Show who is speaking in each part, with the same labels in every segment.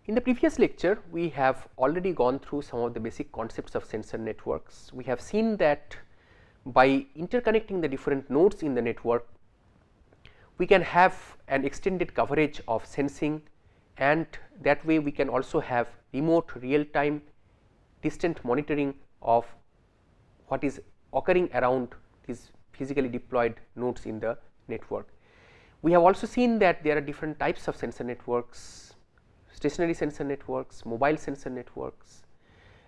Speaker 1: In the previous lecture, we have already gone through some of the basic concepts of sensor networks. We have seen that by interconnecting the different nodes in the network, we can have an extended coverage of sensing, and that way we can also have remote real time distant monitoring of what is occurring around these physically deployed nodes in the network. We have also seen that there are different types of sensor networks: stationary sensor networks, mobile sensor networks,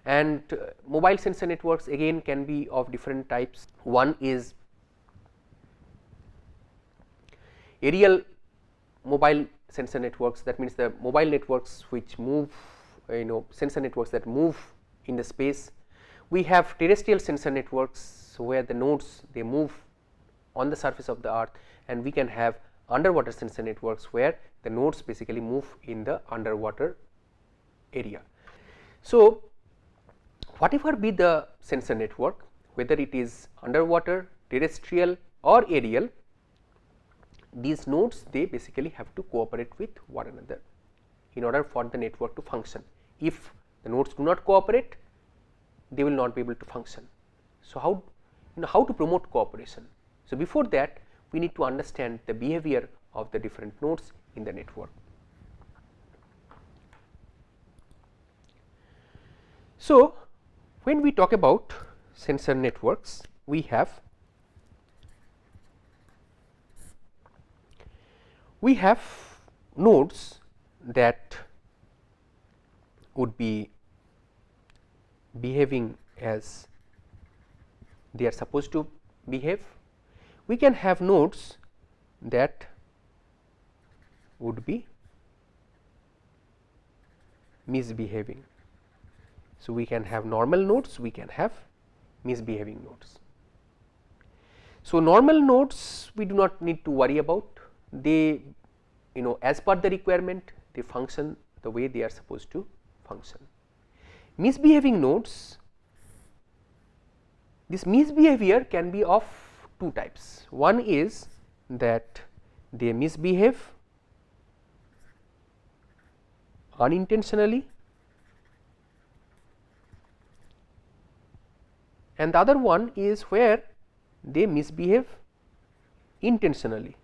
Speaker 1: and mobile sensor networks again can be of different types. One is aerial mobile sensor networks, that means the mobile networks which move, sensor networks that move in the space. We have terrestrial sensor networks where the nodes they move on the surface of the earth, and we can have underwater sensor networks where the nodes basically move in the underwater area. So, whatever be the sensor network, whether it is underwater, terrestrial or aerial, these nodes they basically have to cooperate with one another in order for the network to function. If the nodes do not cooperate, they will not be able to function. So, how to promote cooperation? So, before that we need to understand the behavior of the different nodes in the network. So, when we talk about sensor networks, we have nodes that would be behaving as they are supposed to behave. We can have nodes that would be misbehaving. So, we can have normal nodes, we can have misbehaving nodes. So, normal nodes we do not need to worry about, they as per the requirement they function the way they are supposed to function. Misbehaving nodes, this misbehavior can be of two types. One is that they misbehave unintentionally, and the other one is where they misbehave intentionally.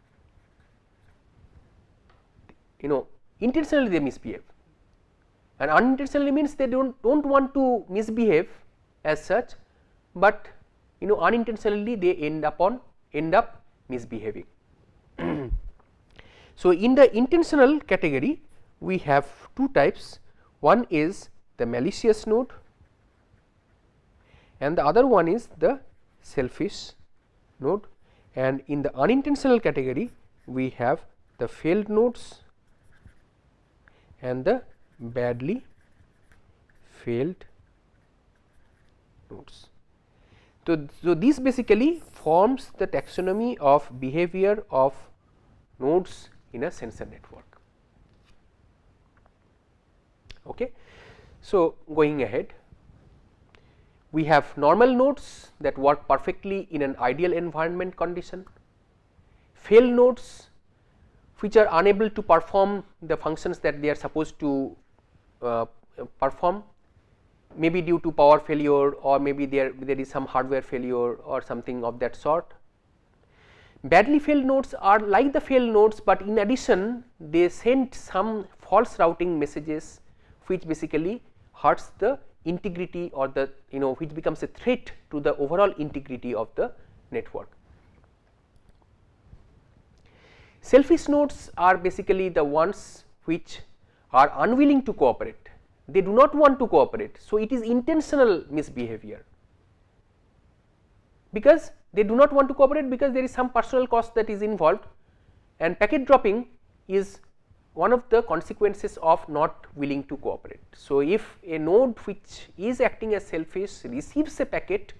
Speaker 1: Intentionally they misbehave, and unintentionally means they don't want to misbehave as such, but unintentionally they end up misbehaving. So, in the intentional category we have two types. One is the malicious node and the other one is the selfish node, and in the unintentional category we have the failed nodes and the badly failed nodes. So, this basically forms the taxonomy of behavior of nodes in a sensor network. Okay. So, going ahead, we have normal nodes that work perfectly in an ideal environment condition, failed nodes which are unable to perform the functions that they are supposed to perform, maybe due to power failure or maybe there is some hardware failure or something of that sort. Badly failed nodes are like the failed nodes, but in addition they send some false routing messages which basically hurts the integrity or the which becomes a threat to the overall integrity of the network. Selfish nodes are basically the ones which are unwilling to cooperate, they do not want to cooperate. So, it is intentional misbehavior, because they do not want to cooperate because there is some personal cost that is involved, and packet dropping is one of the consequences of not willing to cooperate. So, if a node which is acting as selfish receives a packet,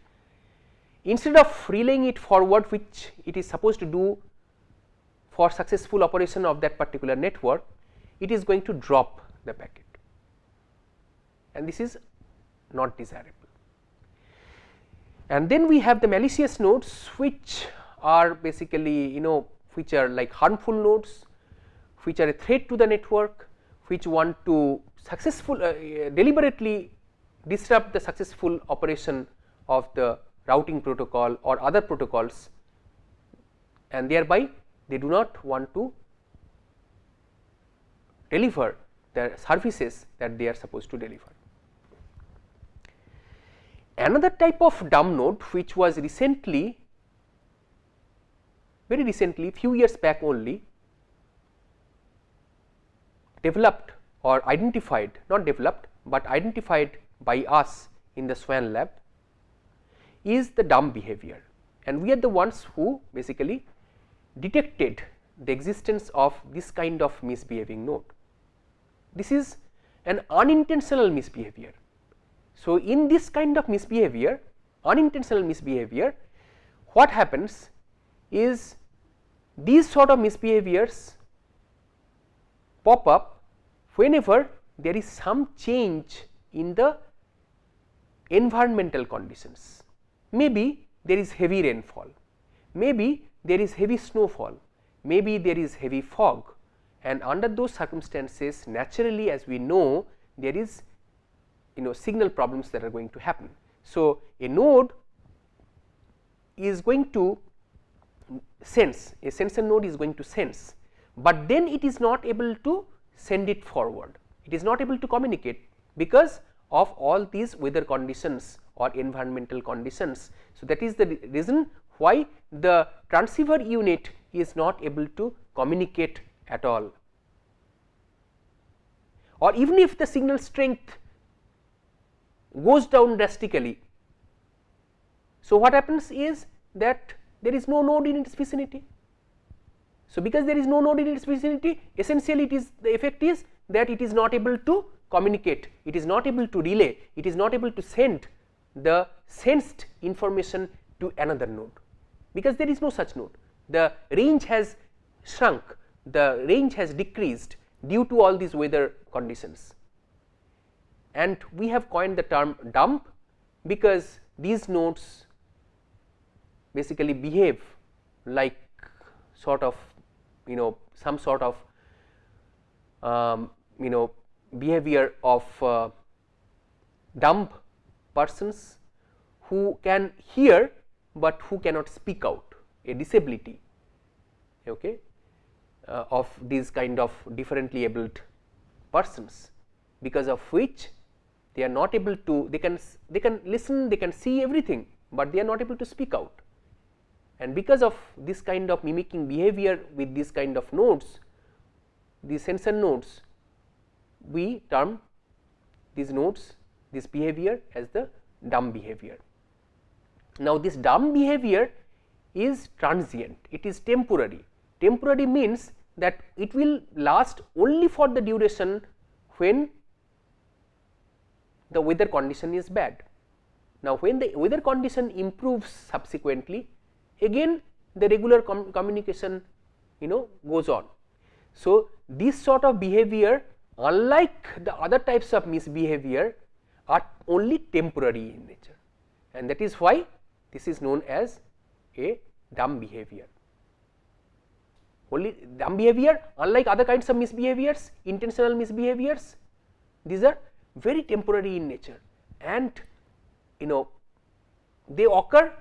Speaker 1: instead of relaying it forward, which it is supposed to do for successful operation of that particular network, it is going to drop the packet, and this is not desirable. And then we have the malicious nodes, which are basically which are like harmful nodes, which are a threat to the network, which want to successful deliberately disrupt the successful operation of the routing protocol or other protocols, and thereby they do not want to deliver the services that they are supposed to deliver. Another type of dumb node which was recently, very recently, few years back only, developed or identified, not developed, but identified by us in the SWAN lab, is the dumb behavior, and we are the ones who basically detected the existence of this kind of misbehaving node. This is an unintentional misbehavior. So, in this kind of misbehavior, unintentional misbehavior, what happens is these sort of misbehaviors pop up whenever there is some change in the environmental conditions. Maybe there is heavy rainfall, maybe there is heavy snowfall, maybe there is heavy fog, and under those circumstances naturally, as we know, there is signal problems that are going to happen. So, a node is going to sense, a sensor node is going to sense, but then it is not able to send it forward, it is not able to communicate because of all these weather conditions or environmental conditions. So, that is the reason why the transceiver unit is not able to communicate at all, or even if the signal strength goes down drastically. So, what happens is that there is no node in its vicinity. So, because there is no node in its vicinity, essentially it is, the effect is that it is not able to communicate, it is not able to relay, it is not able to send the sensed information to another node, because there is no such node. The range has shrunk, the range has decreased due to all these weather conditions, and we have coined the term dumb because these nodes basically behave like sort of some sort of behavior of dumb persons who can hear but who cannot speak out, a disability of these kind of differently abled persons, because of which they are not able to, they can listen, they can see everything, but they are not able to speak out. And because of this kind of mimicking behavior with this kind of nodes, the sensor nodes, we term these nodes, this behavior as the dumb behavior. Now, this dumb behavior is transient, it is temporary. Temporary means that it will last only for the duration when the weather condition is bad. Now, when the weather condition improves subsequently, again the regular communication goes on. So, this sort of behavior, unlike the other types of misbehavior, are only temporary in nature, and that is why this is known as a dumb behavior. Only dumb behavior, unlike other kinds of misbehaviors, intentional misbehaviors, these are very temporary in nature, and they occur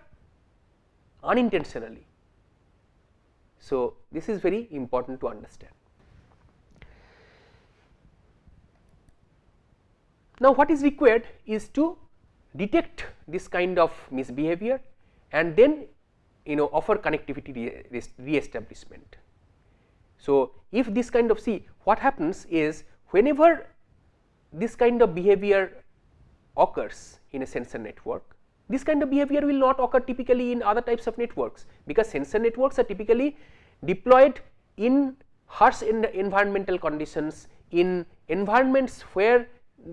Speaker 1: unintentionally. So, this is very important to understand. Now, what is required is to detect this kind of misbehavior and then offer connectivity re-establishment. So, if this kind of, see what happens is whenever this kind of behavior occurs in a sensor network, this kind of behavior will not occur typically in other types of networks, because sensor networks are typically deployed in harsh environmental conditions, in environments where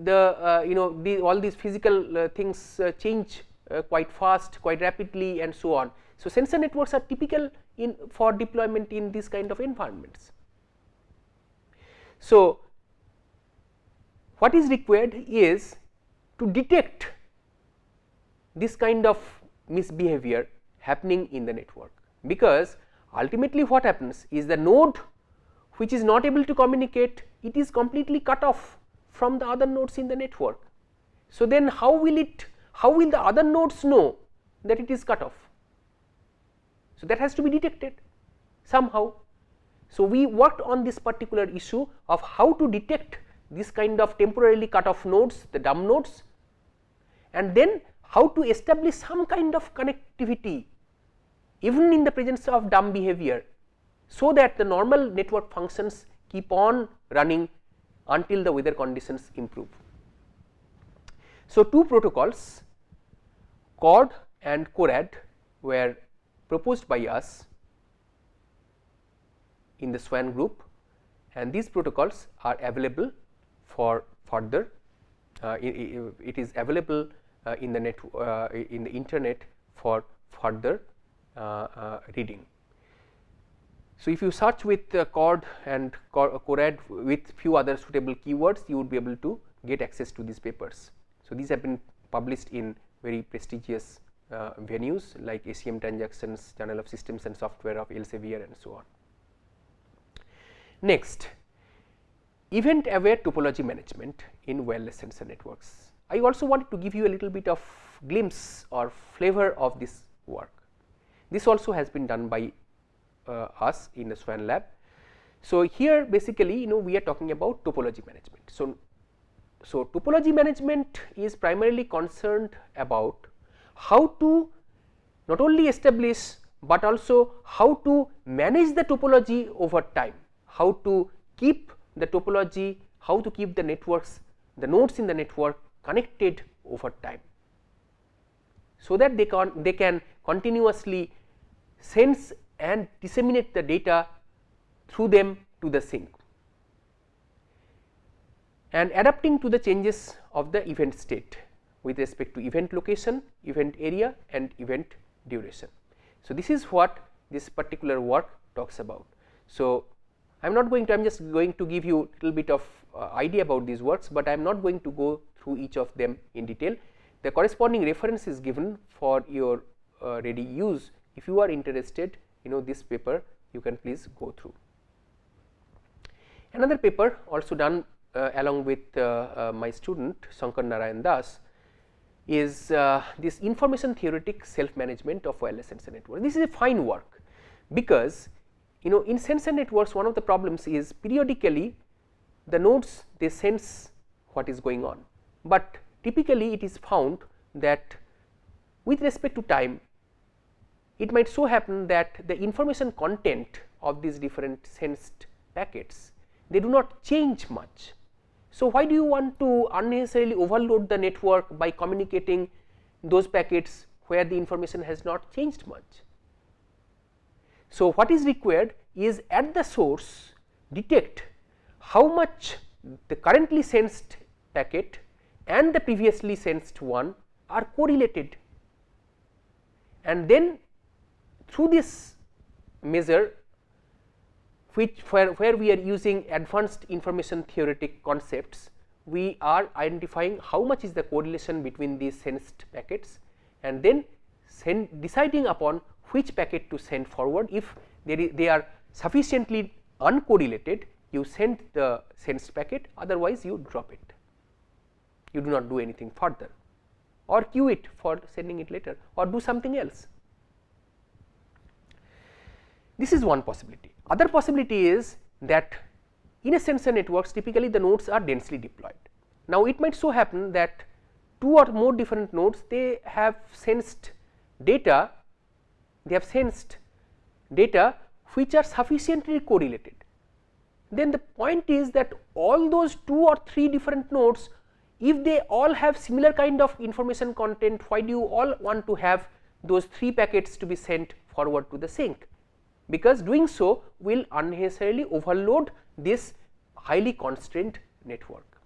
Speaker 1: the all these physical things change quite fast, quite rapidly, and so on. So, sensor networks are typical for deployment in this kind of environments. So, what is required is to detect this kind of misbehavior happening in the network, because ultimately what happens is the node which is not able to communicate, it is completely cut off from the other nodes in the network. So, then how will the other nodes know that it is cut off? So, that has to be detected somehow. So, we worked on this particular issue of how to detect this kind of temporarily cut off nodes, the dumb nodes, and then how to establish some kind of connectivity even in the presence of dumb behavior, so that the normal network functions keep on running until the weather conditions improve. So, two protocols, CORD and CORAD, were proposed by us in the SWAN group, and these protocols are available for further. It is available in the internet for further reading. So, if you search with CORD and CORAD with few other suitable keywords, you would be able to get access to these papers. So, these have been published in very prestigious venues like ACM Transactions, Journal of Systems and Software of Elsevier, and so on. Next, event aware topology management in wireless sensor networks. I also wanted to give you a little bit of glimpse or flavor of this work. This also has been done by us in the SWAN lab. So, here basically we are talking about topology management. So, topology management is primarily concerned about how to not only establish, but also how to manage the topology over time, how to keep the topology, how to keep the networks, the nodes in the network connected over time, so that they can continuously sense and disseminate the data through them to the sink, and adapting to the changes of the event state with respect to event location, event area, and event duration. So, this is what this particular work talks about. So, I am not going to, I am just going to give you a little bit of idea about these works, but I am not going to go through each of them in detail. The corresponding reference is given for your ready use. If you are interested, this paper, you can please go through. Another paper also done along with my student Shankar Narayan Das is this information-theoretic self-management of wireless sensor network. This is a fine work, because in sensor networks, one of the problems is periodically the nodes, they sense what is going on, but typically it is found that with respect to time, it might so happen that the information content of these different sensed packets, they do not change much. So, why do you want to unnecessarily overload the network by communicating those packets where the information has not changed much? So, what is required is at the source detect how much the currently sensed packet and the previously sensed one are correlated, and then through this measure, where we are using advanced information theoretic concepts, we are identifying how much is the correlation between these sensed packets, and then deciding upon which packet to send forward. If they are sufficiently uncorrelated, you send the sensed packet, otherwise you drop it, you do not do anything further, or queue it for sending it later, or do something else. This is one possibility. Other possibility is that in a sensor networks, typically the nodes are densely deployed. Now, it might so happen that two or more different nodes, they have sensed data which are sufficiently correlated. Then the point is that all those 2 or 3 different nodes, if they all have similar kind of information content, why do you all want to have those 3 packets to be sent forward to the sink? Because doing so will unnecessarily overload this highly constrained network.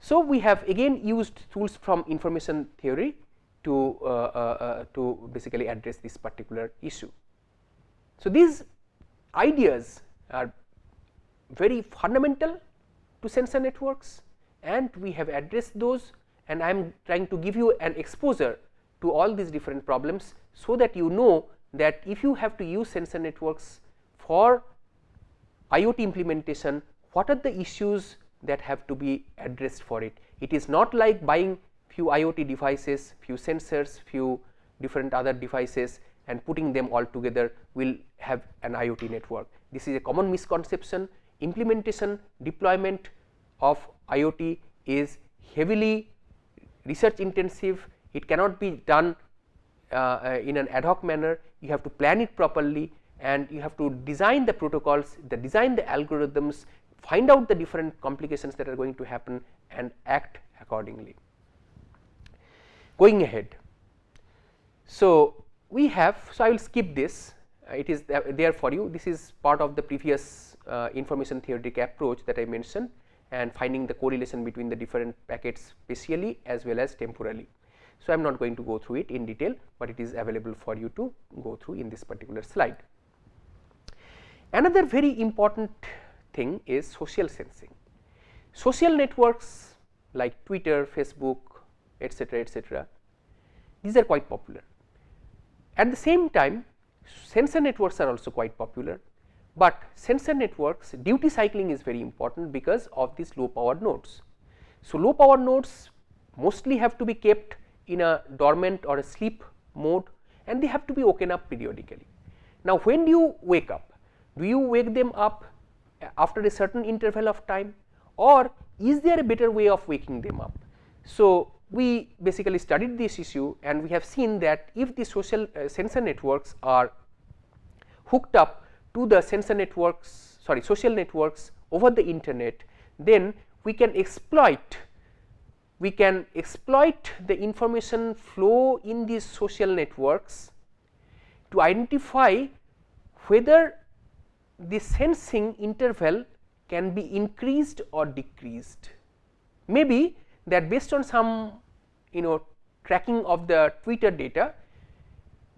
Speaker 1: So, we have again used tools from information theory to basically address this particular issue. So, these ideas are very fundamental to sensor networks, and we have addressed those, and I am trying to give you an exposure to all these different problems, so that you know that if you have to use sensor networks for IoT implementation, what are the issues that have to be addressed for it. It is not like buying few IoT devices, few sensors, few different other devices and putting them all together will have an IoT network. This is a common misconception. Implementation, deployment of IoT is heavily research intensive. It cannot be done in an ad hoc manner. You have to plan it properly and you have to design the protocols, design the algorithms, find out the different complications that are going to happen and act accordingly. Going ahead, so we have, so I will skip this, it is there for you. This is part of the previous information theoretic approach that I mentioned, and finding the correlation between the different packets spatially as well as temporally. So, I am not going to go through it in detail, but it is available for you to go through in this particular slide. Another very important thing is social sensing. Social networks like Twitter, Facebook, etc., these are quite popular. At the same time, sensor networks are also quite popular, but sensor networks duty cycling is very important because of these low power nodes. So, low power nodes mostly have to be kept in a dormant or a sleep mode and they have to be woken up periodically. Now, when do you wake up? Do you wake them up after a certain interval of time, or is there a better way of waking them up? So, we basically studied this issue and we have seen that if the social sensor networks are hooked up to the sensor networks, social networks over the internet, then we can exploit the information flow in these social networks to identify whether the sensing interval can be increased or decreased. Maybe that based on some tracking of the Twitter data,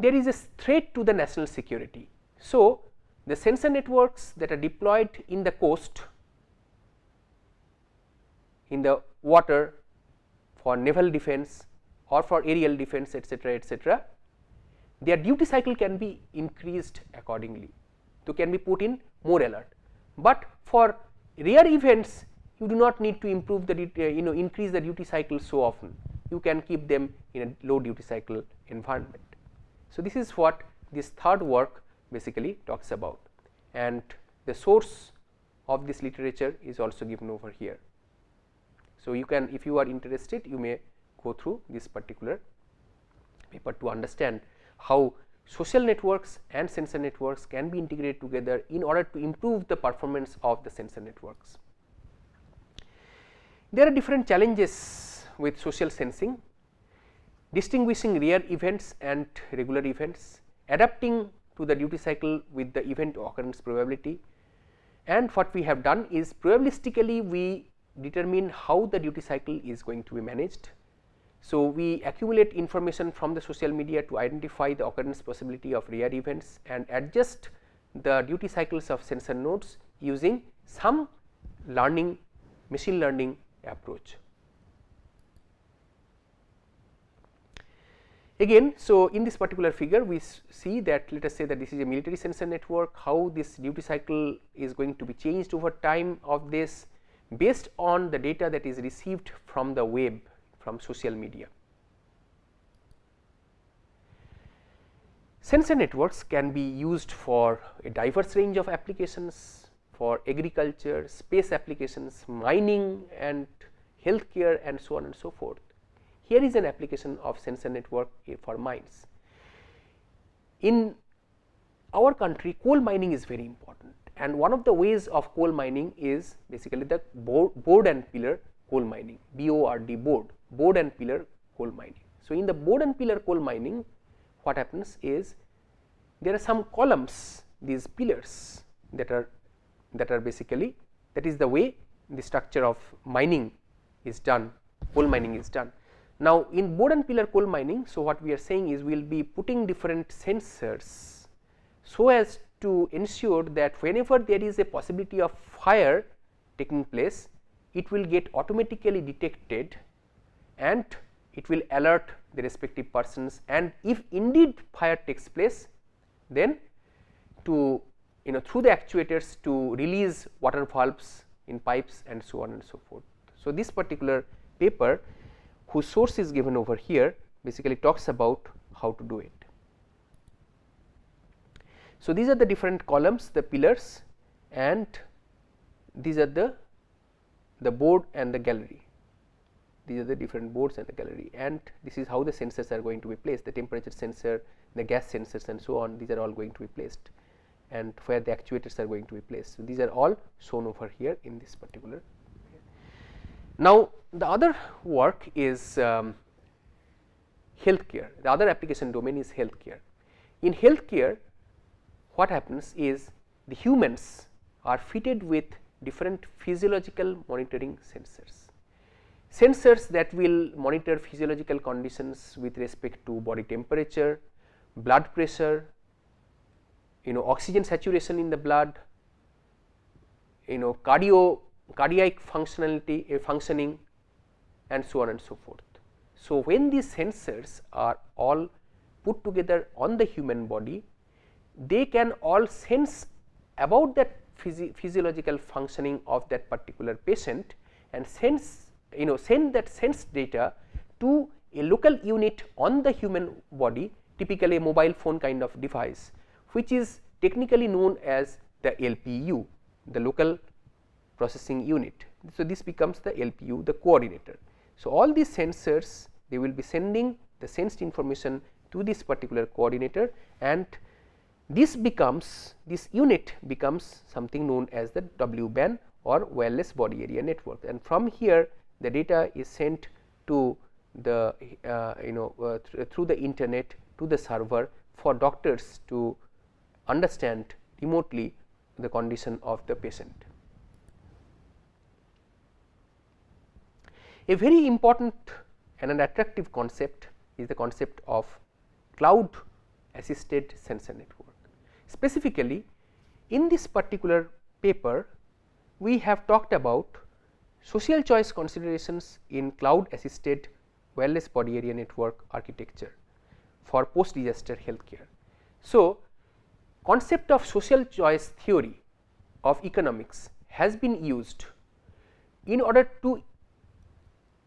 Speaker 1: there is a threat to the national security. So, the sensor networks that are deployed in the coast, in the water for naval defense or for aerial defense, etc., their duty cycle can be increased accordingly, so can be put in more alert. But for rare events, you do not need to improve the increase the duty cycle so often. You can keep them in a low duty cycle environment. So, this is what this third work basically talks about, and the source of this literature is also given over here. So, you can, if you are interested, you may go through this particular paper to understand how social networks and sensor networks can be integrated together in order to improve the performance of the sensor networks. There are different challenges with social sensing: distinguishing rare events and regular events, adapting to the duty cycle with the event occurrence probability, and what we have done is probabilistically we determine how the duty cycle is going to be managed. So, we accumulate information from the social media to identify the occurrence possibility of rare events and adjust the duty cycles of sensor nodes using some learning, machine learning approach. Again, so in this particular figure we see that, let us say that this is a military sensor network, how this duty cycle is going to be changed over time of this based on the data that is received from the web, from social media. Sensor networks can be used for a diverse range of applications, for agriculture, space applications, mining and healthcare and so on and so forth. Here is an application of sensor network for mines. In our country, coal mining is very important, and one of the ways of coal mining is basically the board and pillar coal mining, BORD, board and pillar coal mining. So, in the board and pillar coal mining, what happens is there are some columns, these pillars that are basically, that is the way the structure of mining is done, coal mining is done. Now, in board and pillar coal mining, so what we are saying is we will be putting different sensors so as to ensure that whenever there is a possibility of fire taking place, it will get automatically detected and it will alert the respective persons, and if indeed fire takes place, then to through the actuators to release water valves in pipes and so on and so forth. So, this particular paper, whose source is given over here, basically talks about how to do it. So, these are the different columns, the pillars, and these are the board and the gallery. These are the different boards and the gallery, and this is how the sensors are going to be placed, the temperature sensor, the gas sensors and so on, these are all going to be placed, and where the actuators are going to be placed. So, these are all shown over here in this particular. Now, the other work is healthcare. The other application domain is healthcare. In healthcare, what happens is the humans are fitted with different physiological monitoring sensors. Sensors that will monitor physiological conditions with respect to body temperature, blood pressure, oxygen saturation in the blood, cardiac functioning and so on and so forth. So, when these sensors are all put together on the human body, they can all sense about that physiological functioning of that particular patient and send that sense data to a local unit on the human body, typically a mobile phone kind of device, which is technically known as the LPU, the local processing unit. So, this becomes the LPU, the coordinator. So, all these sensors, they will be sending the sensed information to this particular coordinator, and this unit becomes something known as the W-band or wireless body area network, and from here the data is sent to the through the internet to the server for doctors to understand remotely the condition of the patient. A very important and an attractive concept is the concept of cloud assisted sensor network. Specifically, in this particular paper, we have talked about social choice considerations in cloud assisted wireless body area network architecture for post disaster healthcare. So, concept of social choice theory of economics has been used in order to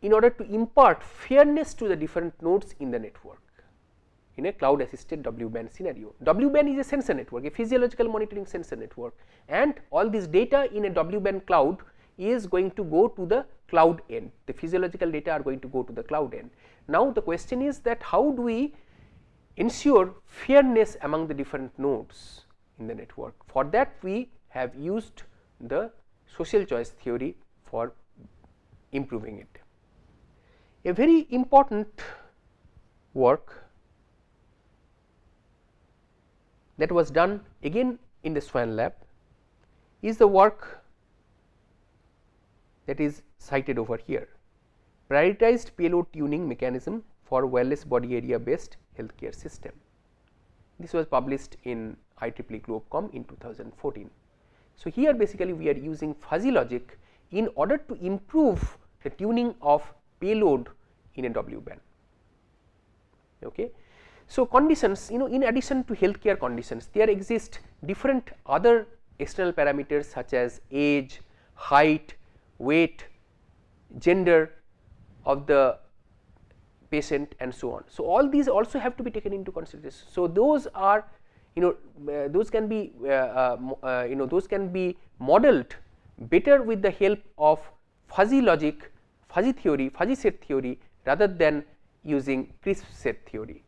Speaker 1: impart fairness to the different nodes in the network in a cloud assisted W-band scenario. W-band is a sensor network, a physiological monitoring sensor network, and all this data in a W-band cloud is going to go to the cloud end. The physiological data are going to go to the cloud end. Now, the question is that how do we ensure fairness among the different nodes in the network? For that, we have used the social choice theory for improving it. A very important work that was done again in the Swan lab is the work that is cited over here, prioritized payload tuning mechanism for wireless body area based healthcare system. This was published in IEEE Globecom in 2014. So, here basically we are using fuzzy logic in order to improve the tuning of payload in a W-band. Okay. So, conditions, in addition to healthcare conditions, there exist different other external parameters such as age, height, weight, gender of the patient and so on. So, all these also have to be taken into consideration. So, those are those can be those can be modeled better with the help of fuzzy logic, fuzzy theory, fuzzy set theory rather than using crisp set theory.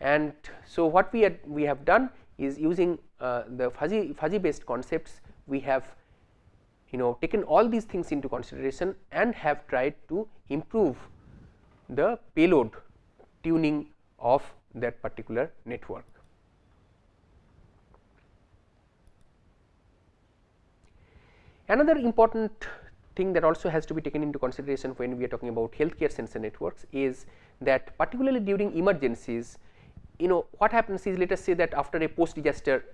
Speaker 1: And so, what we have done is using the fuzzy based concepts, we have taken all these things into consideration and have tried to improve the payload tuning of that particular network. Another important thing that also has to be taken into consideration when we are talking about healthcare sensor networks is that particularly during emergencies, what happens is, let us say that after a post disaster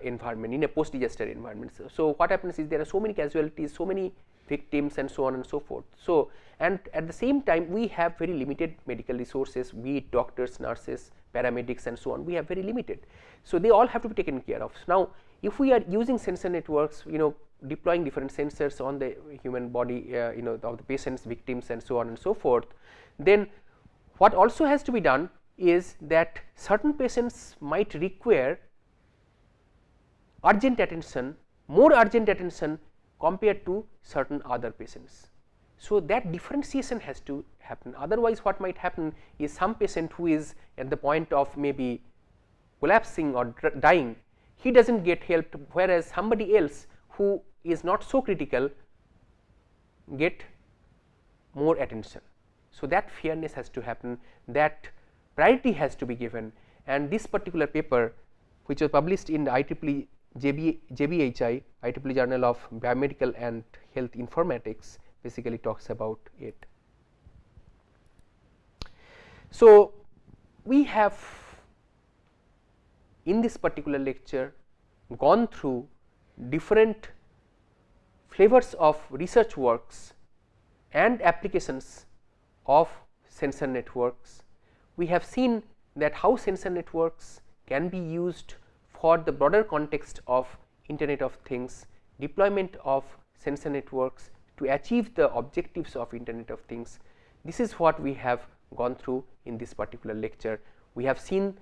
Speaker 1: environment, in a post disaster environment. So, what happens is there are so many casualties, so many victims and so on and so forth. So, and at the same time we have very limited medical resources, be it doctors, nurses, paramedics and so on, we have very limited. So, they all have to be taken care of. Now, if we are using sensor networks, deploying different sensors on the human body, of the patients, victims, and so on and so forth, then what also has to be done is that certain patients might require urgent attention, more urgent attention compared to certain other patients. So, that differentiation has to happen, otherwise what might happen is some patient who is at the point of maybe collapsing or dying, he does not get helped, whereas somebody else who is not so critical get more attention. So, that fairness has to happen, that priority has to be given, and this particular paper, which was published in the IEEE JBHI, IEEE Journal of Biomedical and Health Informatics, basically talks about it. So, we have in this particular lecture gone through different flavors of research works and applications of sensor networks. We have seen that how sensor networks can be used for the broader context of Internet of Things, deployment of sensor networks to achieve the objectives of Internet of Things. This is what we have gone through in this particular lecture. We have seen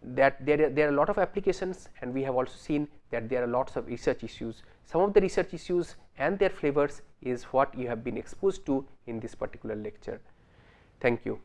Speaker 1: that there are a lot of applications, and we have also seen that there are lots of research issues. Some of the research issues and their flavors is what you have been exposed to in this particular lecture. Thank you.